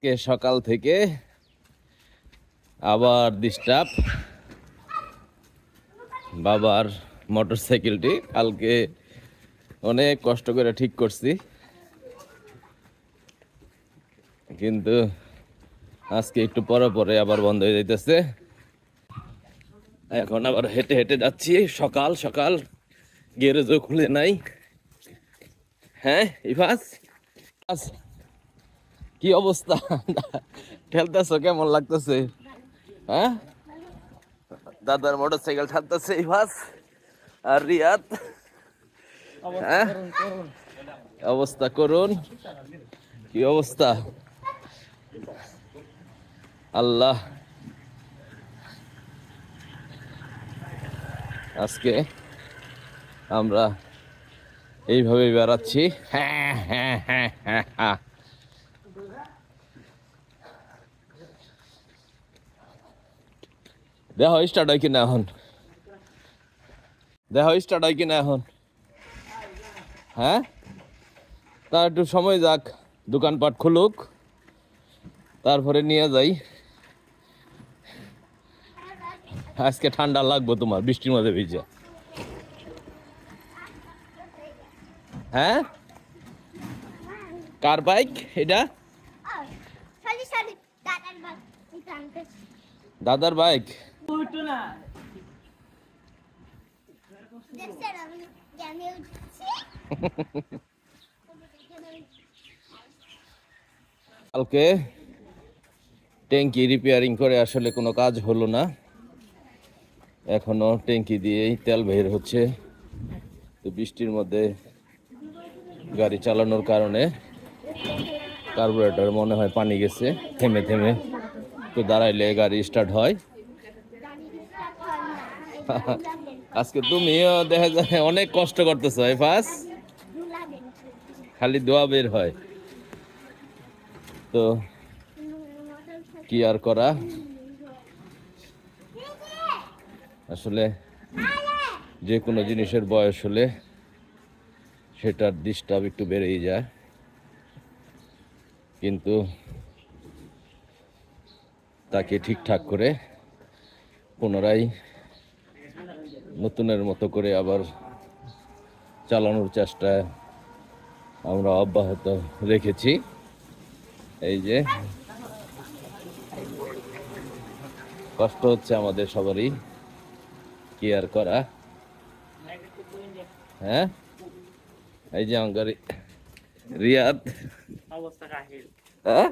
কে সকাল থেকে আবার ডিস্টার্ব। বাবার মোটরসাইকেলটি কালকে অনেক কষ্ট করে ঠিক করছি, কিন্তু আজকে একটু পরে পরে আবার বন্ধ হয়ে যাইতেছে। এখন আবার হেঁটে হেঁটে যাচ্ছি। সকাল সকাল গ্যারেজও খুলে নাই। হ্যাঁ ইভাস, কি অবস্থা? ঠেলতেছো, কেমন লাগতেছে? হ্যাঁ, দাদার মোটরসাইকেল ঠেলতেছে ইভাস আর রিয়াদ। হ্যাঁ, অবস্থা করুন। কি অবস্থা! আল্লাহ, আজকে আমরা এইভাবে বেড়াচ্ছি। হ্যাঁ হ্যাঁ হ্যাঁ হ্যাঁ হ্যাঁ। দেখো স্টার্ট হয় কিনা এখন, দেখো স্টার্ট হয় কিনা এখন। হ্যাঁ, তা একটু সময় যাক, দোকানপাট খুলুক, তারপরে নিয়ে যাই। আজকে ঠান্ডা লাগবো তোমার, বৃষ্টির মধ্যে ভিজে। হ্যাঁ, কার বাইক এটা? দাদার বাইক। কালকে ট্যাঙ্কি রিপেয়ারিং করে আসলে কোনো কাজ হলো না, এখনো ট্যাঙ্কি দিয়েই তেল বের হচ্ছে। তো বৃষ্টির মধ্যে গাড়ি চালানোর কারণে কার্বোরেটর মনে হয় পানি গেছে, থেমে থেমে তো দাঁড়াইলে গাড়ি স্টার্ট হয়। আজকে তুমিও দেখা যায় অনেক কষ্ট করতেছো ফাস, খালি দোয়া বের হয়। তো কি আর করা, আসলে যে কোনো জিনিসের বয়স হলে সেটার ডিস্টার্ব একটু বেড়েই যায়, কিন্তু তাকে ঠিকঠাক করে পুনরায় নতুনের মতো করে আবার চালানোর চেষ্টায় আমরা অব্যাহত রেখেছি। এই যে কষ্ট হচ্ছে আমাদের সবারই, কি আর করা। হ্যাঁ, এই যে আমার রিয়াদ। হ্যাঁ